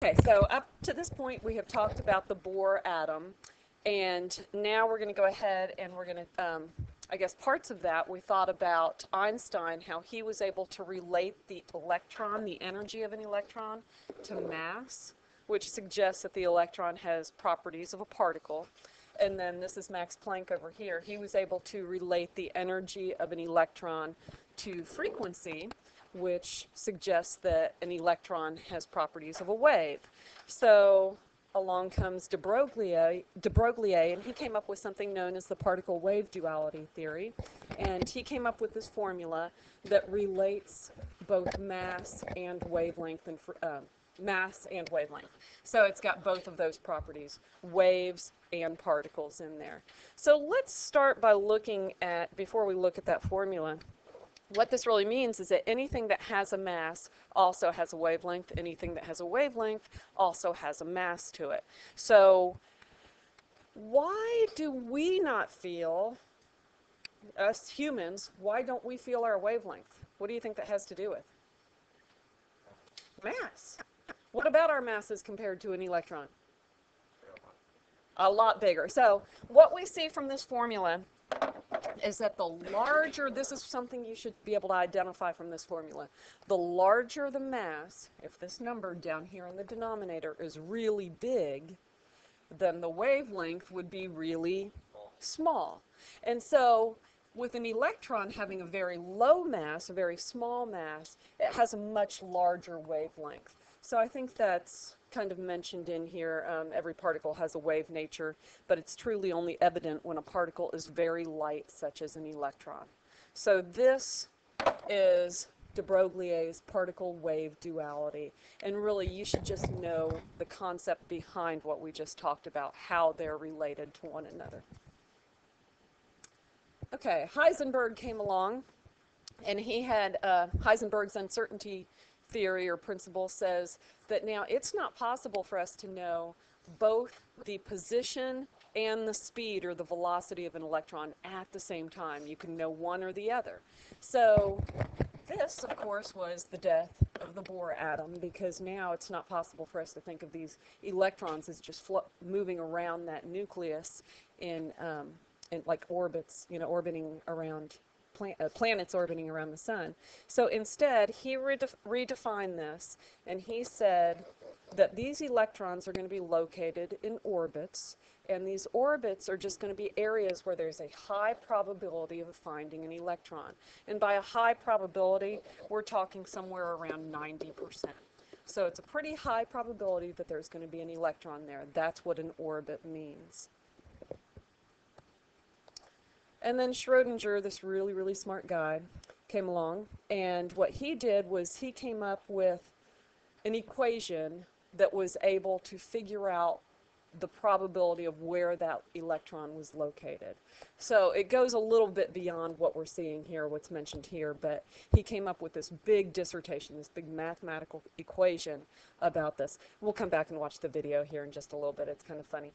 Okay, so up to this point, we have talked about the Bohr atom, and now we're going to go ahead and we're going to, I guess, parts of that, we thought about Einstein, how he was able to relate the electron, the energy of an electron, to mass, which suggests that the electron has properties of a particle. And then this is Max Planck over here. He was able to relate the energy of an electron to frequency, which suggests that an electron has properties of a wave. So along comes de Broglie, and he came up with something known as the particle wave duality theory. And he came up with this formula that relates both mass and wavelength and mass and wavelength. So it's got both of those properties, waves and particles in there. So let's start by looking at, before we look at that formula, what this really means is that anything that has a mass also has a wavelength. Anything that has a wavelength also has a mass to it. So why do we not feel, us humans, why don't we feel our wavelength? What do you think that has to do with? Mass. What about our masses compared to an electron? A lot bigger. So what we see from this formula is that the larger, this is something you should be able to identify from this formula, the larger the mass, if this number down here in the denominator is really big, then the wavelength would be really small. And so with an electron having a very low mass, a very small mass, it has a much larger wavelength. So I think that's kind of mentioned in here. Every particle has a wave nature, but it's truly only evident when a particle is very light, such as an electron. So this is de Broglie's particle wave duality. And really, you should just know the concept behind what we just talked about, how they're related to one another. Okay, Heisenberg came along, and he had Heisenberg's uncertainty theory or principle says that now it's not possible for us to know both the position and the speed or the velocity of an electron at the same time. You can know one or the other. So this, of course, was the death of the Bohr atom, because now it's not possible for us to think of these electrons as just moving around that nucleus in like orbits, orbiting around planets orbiting around the sun. So instead, he redefined this, and he said that these electrons are going to be located in orbits, and these orbits are just going to be areas where there's a high probability of finding an electron. And by a high probability, we're talking somewhere around 90%. So it's a pretty high probability that there's going to be an electron there. That's what an orbit means. And then Schrodinger, this really, really smart guy, came along, and what he did was he came up with an equation that was able to figure out the probability of where that electron was located. So it goes a little bit beyond what we're seeing here, what's mentioned here, but he came up with this big dissertation, this big mathematical equation about this. We'll come back and watch the video here in just a little bit. It's kind of funny.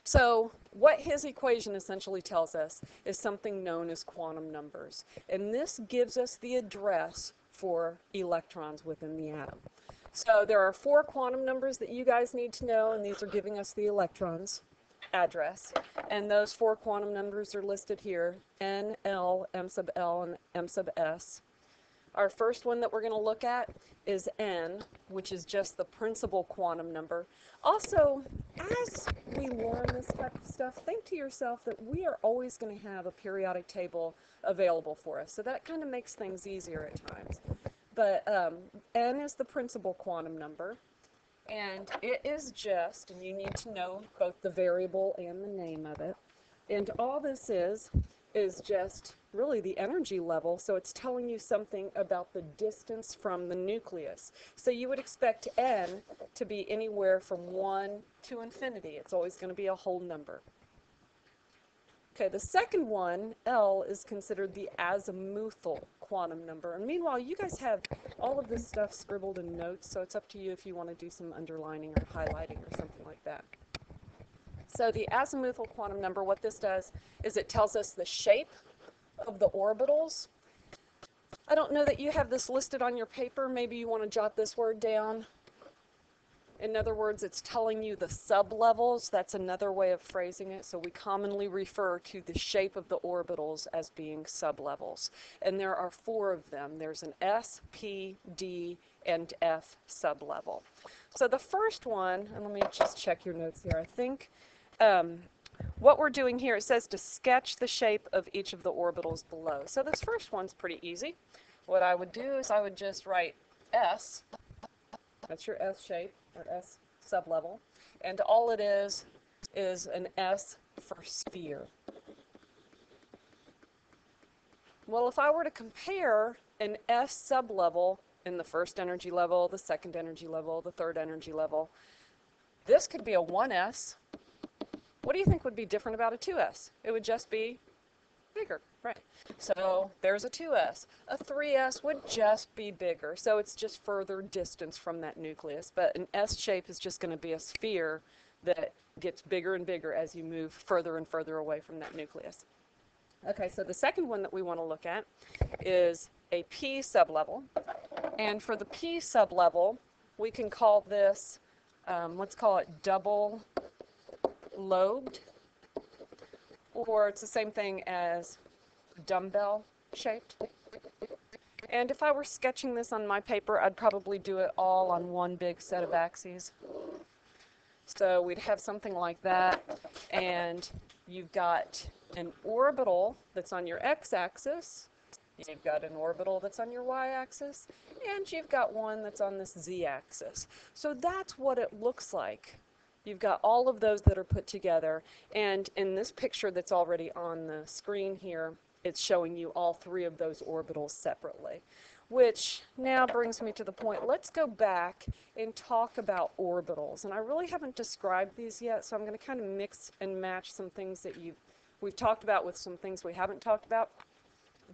So what his equation essentially tells us is something known as quantum numbers. And this gives us the address for electrons within the atom. So there are 4 quantum numbers that you guys need to know, and these are giving us the electrons address. And those 4 quantum numbers are listed here, N, L, M sub L, and M sub S. Our first one that we're going to look at is N, which is just the principal quantum number. Also, as we learn this type of stuff, think to yourself that we are always going to have a periodic table available for us. So that kind of makes things easier at times. But N is the principal quantum number, and it is just, and you need to know both the variable and the name of it. And all this is just really the energy level, so it's telling you something about the distance from the nucleus. So you would expect N to be anywhere from 1 to infinity. It's always going to be a whole number. Okay, the second one, L, is considered the azimuthal quantum number. And meanwhile, you guys have all of this stuff scribbled in notes, so it's up to you if you want to do some underlining or highlighting or something like that. So the azimuthal quantum number, what this does is it tells us the shape of the orbitals. I don't know that you have this listed on your paper. Maybe you want to jot this word down. In other words, it's telling you the sublevels. That's another way of phrasing it. So we commonly refer to the shape of the orbitals as being sublevels. And there are 4 of them. There's an S, P, D, and F sublevel. So the first one, and let me just check your notes here. I think what we're doing here, it says to sketch the shape of each of the orbitals below. So this first one's pretty easy. What I would do is I would just write S. That's your S shape, or S sublevel. And all it is an S for sphere. Well, if I were to compare an S sublevel in the first energy level, the second energy level, the third energy level, this could be a 1S. What do you think would be different about a 2S? It would just be bigger, right? So there's a 2S. A 3S would just be bigger, so it's just further distance from that nucleus. But an S shape is just going to be a sphere that gets bigger and bigger as you move further and further away from that nucleus. Okay, so the second one that we want to look at is a P sublevel. And for the P sublevel, we can call this, let's call it double lobed, or it's the same thing as dumbbell shaped. And if I were sketching this on my paper, I'd probably do it all on one big set of axes. So we'd have something like that, and you've got an orbital that's on your x-axis, you've got an orbital that's on your y-axis, and you've got one that's on this z-axis. So that's what it looks like. You've got all of those that are put together, and in this picture that's already on the screen here, it's showing you all 3 of those orbitals separately. Which now brings me to the point, let's go back and talk about orbitals. And I really haven't described these yet, so I'm going to kind of mix and match some things that we've talked about with some things we haven't talked about.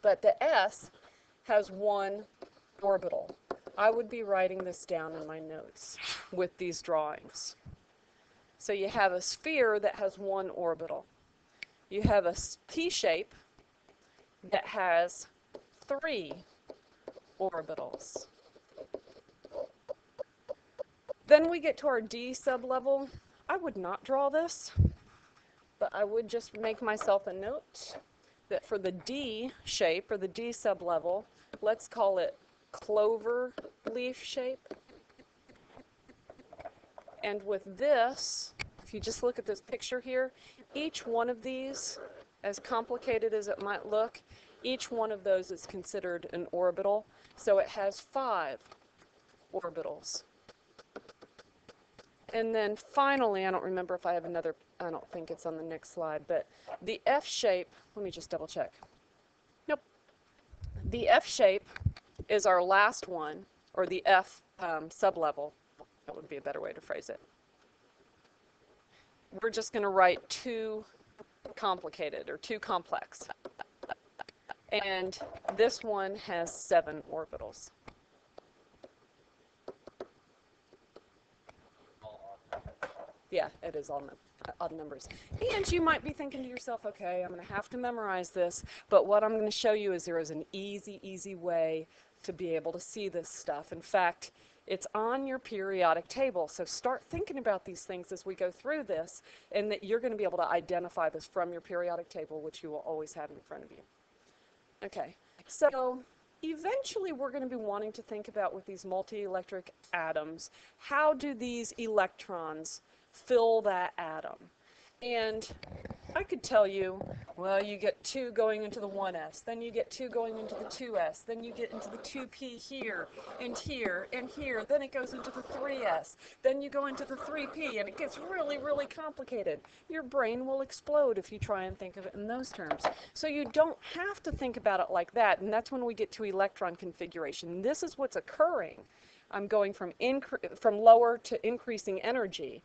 But the S has 1 orbital. I would be writing this down in my notes with these drawings. So you have a sphere that has 1 orbital. You have a P shape that has 3 orbitals. Then we get to our D sublevel. I would not draw this, but I would just make myself a note that for the D shape, or the D sublevel, let's call it clover leaf shape. And with this, if you just look at this picture here, each one of these, as complicated as it might look, each one of those is considered an orbital. So it has 5 orbitals. And then finally, I don't remember if I have another, I don't think it's on the next slide, but the F shape, let me just double check. Nope. The F shape is our last one, or the F sublevel. That would be a better way to phrase it. We're just going to write too complicated or too complex. And this one has 7 orbitals. Yeah, it is all odd numbers. And you might be thinking to yourself, okay, I'm going to have to memorize this, but what I'm going to show you is there is an easy way to be able to see this stuff. In fact, it's on your periodic table, so start thinking about these things as we go through this, and that you're going to be able to identify this from your periodic table, which you will always have in front of you. Okay, so eventually we're going to be wanting to think about, with these multi-electric atoms, how do these electrons fill that atom? And I could tell you, well, you get 2 going into the 1s, then you get 2 going into the 2s, then you get into the 2p here, and here, and here, then it goes into the 3s, then you go into the 3p, and it gets really complicated. Your brain will explode if you try and think of it in those terms. So you don't have to think about it like that, and that's when we get to electron configuration. This is what's occurring. I'm going from lower to increasing energy,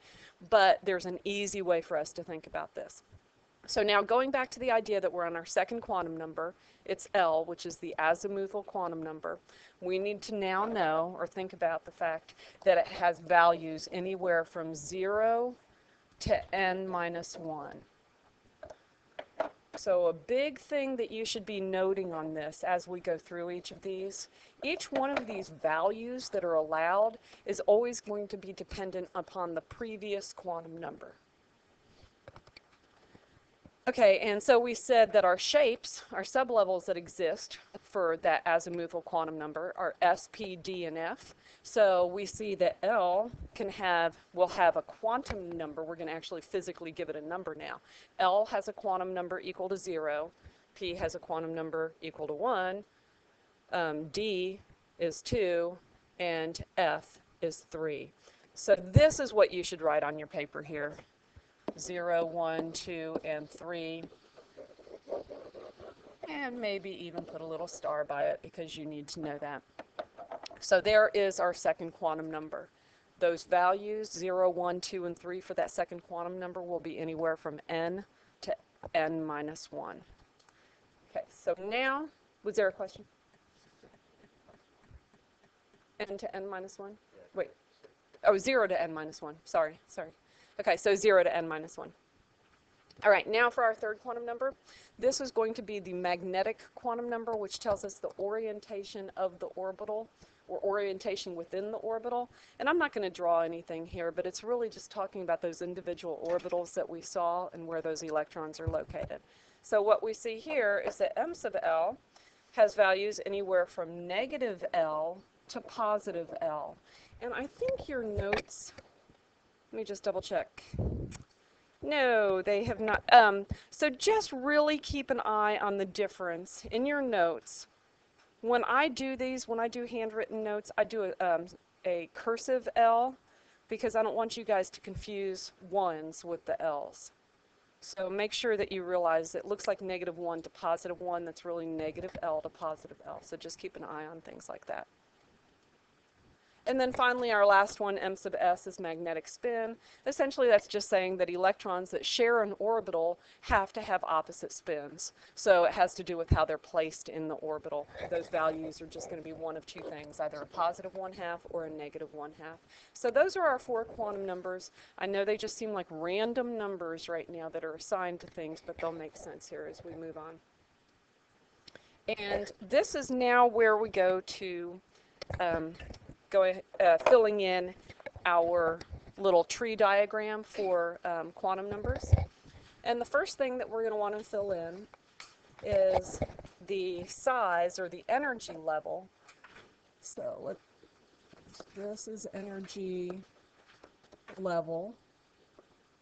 but there's an easy way for us to think about this. So now going back to the idea that we're on our second quantum number, it's L, which is the azimuthal quantum number. We need to now know, or think about the fact that it has values anywhere from 0 to n minus 1. So a big thing that you should be noting on this as we go through each of these, each one of these values that are allowed is always going to be dependent upon the previous quantum number. Okay, and so we said that our shapes, our sublevels that exist for that azimuthal quantum number are S, P, D, and F. So we see that L will have a quantum number. We're going to actually physically give it a number now. L has a quantum number equal to 0. P has a quantum number equal to 1. D is 2. And F is 3. So this is what you should write on your paper here. 0, 1, 2, and 3. And maybe even put a little star by it because you need to know that. So there is our second quantum number. Those values, 0, 1, 2, and 3 for that second quantum number will be anywhere from n to n minus 1. Okay, so now, was there a question? N to n minus 1? Wait. Oh, 0 to n minus 1. Sorry. Okay, so 0 to n minus 1. All right, now for our third quantum number. This is going to be the magnetic quantum number, which tells us the orientation of the orbital, or orientation within the orbital. And I'm not going to draw anything here, but it's really just talking about those individual orbitals that we saw and where those electrons are located. So what we see here is that m sub L has values anywhere from negative L to positive L. And I think your notes, let me just double check. No, they have not. So just really keep an eye on the difference in your notes. When I do these, when I do handwritten notes, I do a cursive L because I don't want you guys to confuse ones with the L's. So make sure that you realize it looks like negative 1 to positive 1. That's really negative L to positive L. So just keep an eye on things like that. And then finally, our last one, m sub s, is magnetic spin. Essentially, that's just saying that electrons that share an orbital have to have opposite spins. So it has to do with how they're placed in the orbital. Those values are just going to be one of two things, either a positive 1/2 or a negative 1/2. So those are our four quantum numbers. I know they just seem like random numbers right now that are assigned to things, but they'll make sense here as we move on. And this is now where we go to filling in our little tree diagram for quantum numbers. And the first thing that we're going to want to fill in is the size or the energy level. So this is energy level.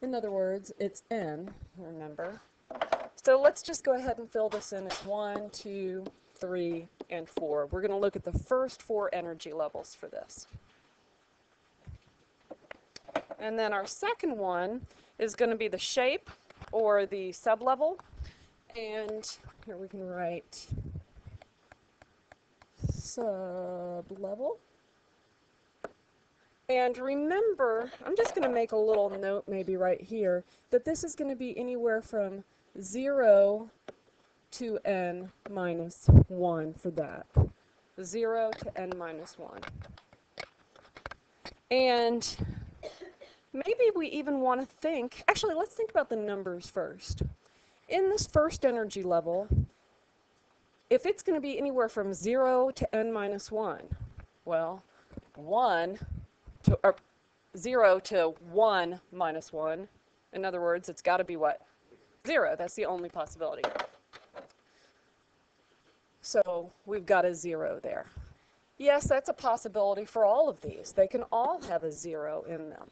In other words, it's N, remember. So let's just go ahead and fill this in as 1, 2, 3, and 4. We're going to look at the first 4 energy levels for this. And then our second one is going to be the shape or the sublevel. And here we can write sublevel. And remember, I'm just going to make a little note maybe right here that this is going to be anywhere from 0 to n minus 1 for that. 0 to n minus 1. And maybe we even want to think, actually let's think about the numbers first. In this first energy level, if it's going to be anywhere from 0 to n minus 1, well, 0 to 1 minus 1, in other words, it's got to be what? 0. That's the only possibility. So we've got a 0 there. Yes, that's a possibility for all of these. They can all have a 0 in them.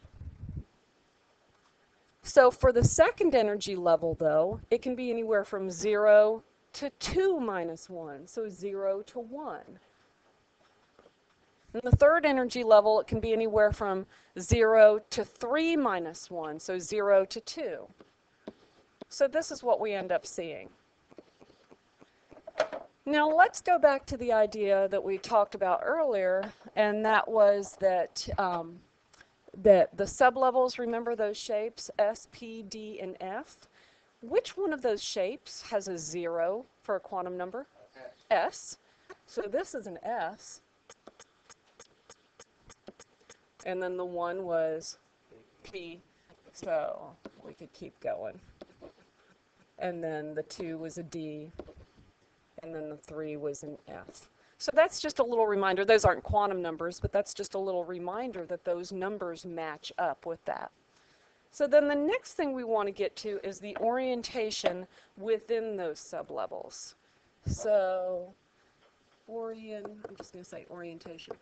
So for the second energy level, though, it can be anywhere from 0 to 2 minus 1, so 0 to 1. In the third energy level, it can be anywhere from 0 to 3 minus 1, so 0 to 2. So this is what we end up seeing. Now let's go back to the idea that we talked about earlier, and that was that that the sublevels, remember those shapes, S, P, D, and F? Which one of those shapes has a 0 for a quantum number? S. So this is an S. And then the 1 was P. So we could keep going. and then the 2 was a D, and then the 3 was an F. So that's just a little reminder. Those aren't quantum numbers, but that's just a little reminder that those numbers match up with that. So then the next thing we want to get to is the orientation within those sublevels. So I'm just going to say orientation.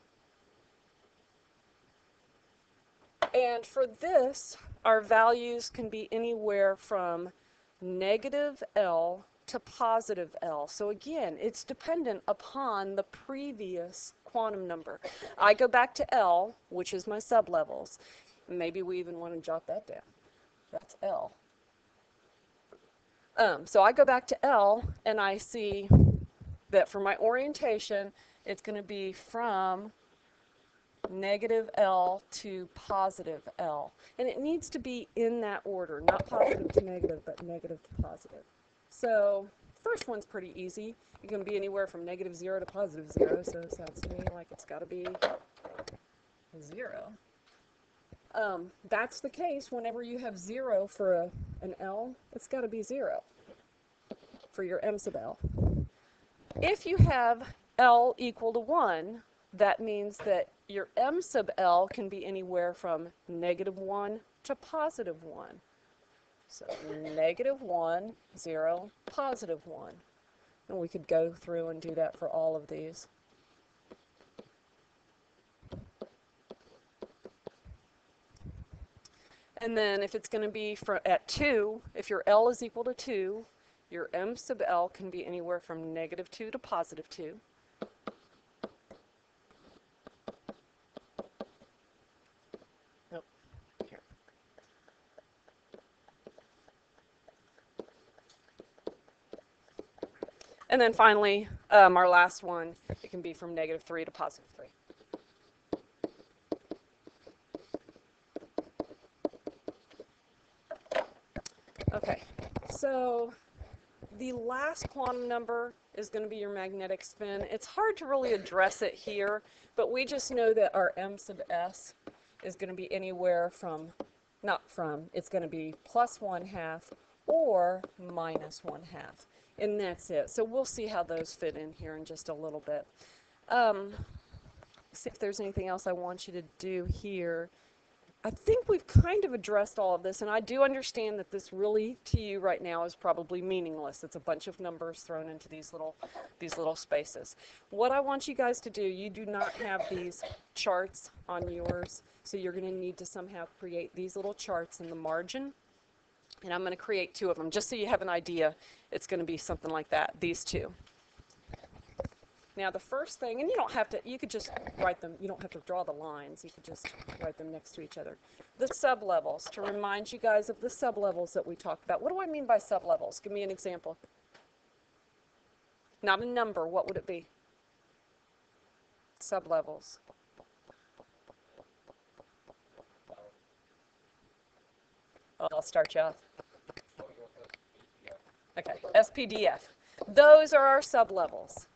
And for this, our values can be anywhere from negative L to positive L. So again, it's dependent upon the previous quantum number. I go back to L, which is my sublevels. Maybe we even want to jot that down. That's L. So I go back to L, and I see that for my orientation, it's going to be from negative L to positive L. And it needs to be in that order, not positive to negative, but negative to positive. So first one's pretty easy. It can be anywhere from negative 0 to positive 0, so it sounds to me like it's got to be 0. That's the case whenever you have 0 for an L, it's got to be 0 for your M sub L. If you have L equal to 1, that means that your M sub L can be anywhere from negative 1 to positive 1. So negative 1, 0, positive 1. And we could go through and do that for all of these. And then if it's going to be at 2, if your L is equal to 2, your M sub L can be anywhere from negative 2 to positive 2. Nope. Here. And then finally, our last one, it can be from negative 3 to positive 3. Okay, so the last quantum number is going to be your magnetic spin. It's hard to really address it here, but we just know that our M sub S is going to be anywhere from, it's going to be plus 1/2 or minus 1/2. And that's it. So we'll see how those fit in here in just a little bit. See if there's anything else I want you to do here. I think we've kind of addressed all of this, and I do understand that this really, to you right now, is probably meaningless. It's a bunch of numbers thrown into these little spaces. What I want you guys to do, you do not have these charts on yours, so you're going to need to somehow create these little charts in the margin, and I'm going to create 2 of them, just so you have an idea. It's going to be something like that, these 2. Now the first thing, and you don't have to, you could just write them, you don't have to draw the lines, you could just write them next to each other. The sublevels, to remind you guys of the sublevels that we talked about. What do I mean by sublevels? Give me an example. Not a number, what would it be? Sublevels. I'll start you off. Okay, SPDF. Those are our sublevels.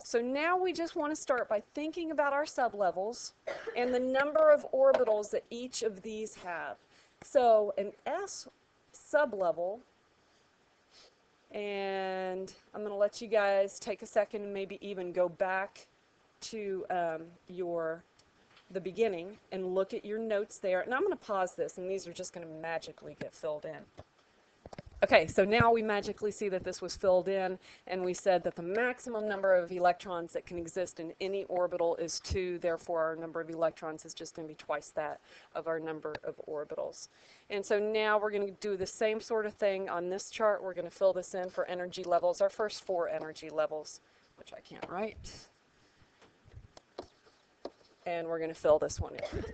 So now we just want to start by thinking about our sublevels and the number of orbitals that each of these have. So an S sublevel, and I'm going to let you guys take a second and maybe even go back to the beginning and look at your notes there. And I'm going to pause this, and these are just going to magically get filled in. Okay, so now we magically see that this was filled in, and we said that the maximum number of electrons that can exist in any orbital is 2, therefore our number of electrons is just going to be twice that of our number of orbitals. And so now we're going to do the same sort of thing on this chart. We're going to fill this in for energy levels, our first 4 energy levels, which I can't write. And we're going to fill this one in.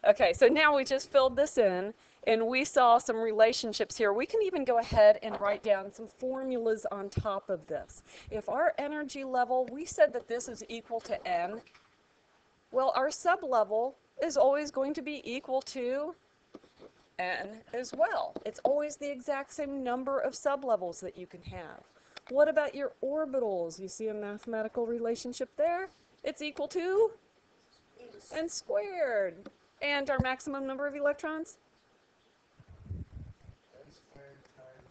Okay, so now we just filled this in, and we saw some relationships here. We can even go ahead and write down some formulas on top of this. If our energy level, we said that this is equal to N, well, our sublevel is always going to be equal to N as well. It's always the exact same number of sublevels that you can have. What about your orbitals? You see a mathematical relationship there? It's equal to N squared. And our maximum number of electrons? N squared times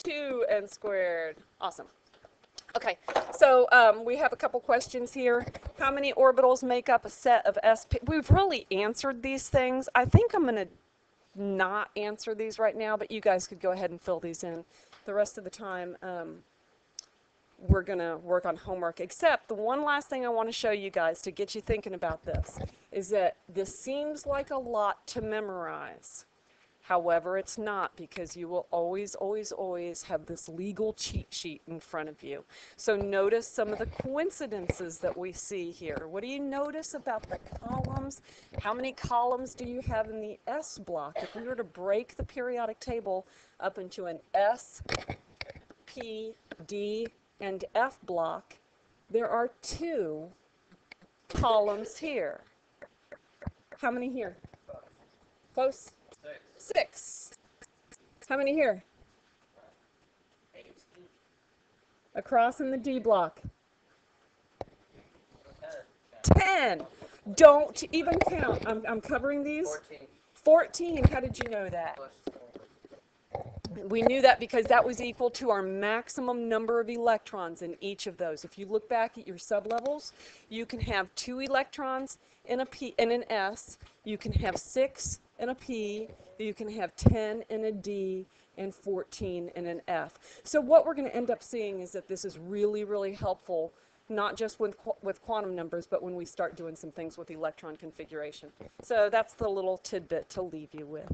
2n squared. Awesome. Okay, so we have a couple questions here. How many orbitals make up a set of sp? We've really answered these things. I think I'm going to not answer these right now, but you guys could go ahead and fill these in. The rest of the time, we're going to work on homework, except the one last thing I want to show you guys to get you thinking about this is that this seems like a lot to memorize. However, it's not, because you will always, always, always have this legal cheat sheet in front of you. So notice some of the coincidences that we see here. What do you notice about the columns? How many columns do you have in the S block? If we were to break the periodic table up into an S, P, D, and F block, there are 2 columns here. How many here? Close? 6. How many here? 8. Across in the D block? 10. 10. Don't even count. I'm covering these. 14. 14. How did you know that? We knew that because that was equal to our maximum number of electrons in each of those. If you look back at your sublevels, you can have 2 electrons in a P in an S. You can have 6 in a P. You can have 10 in a D and 14 in an F. So what we're going to end up seeing is that this is really, really helpful, not just with quantum numbers, but when we start doing some things with electron configuration. So that's the little tidbit to leave you with.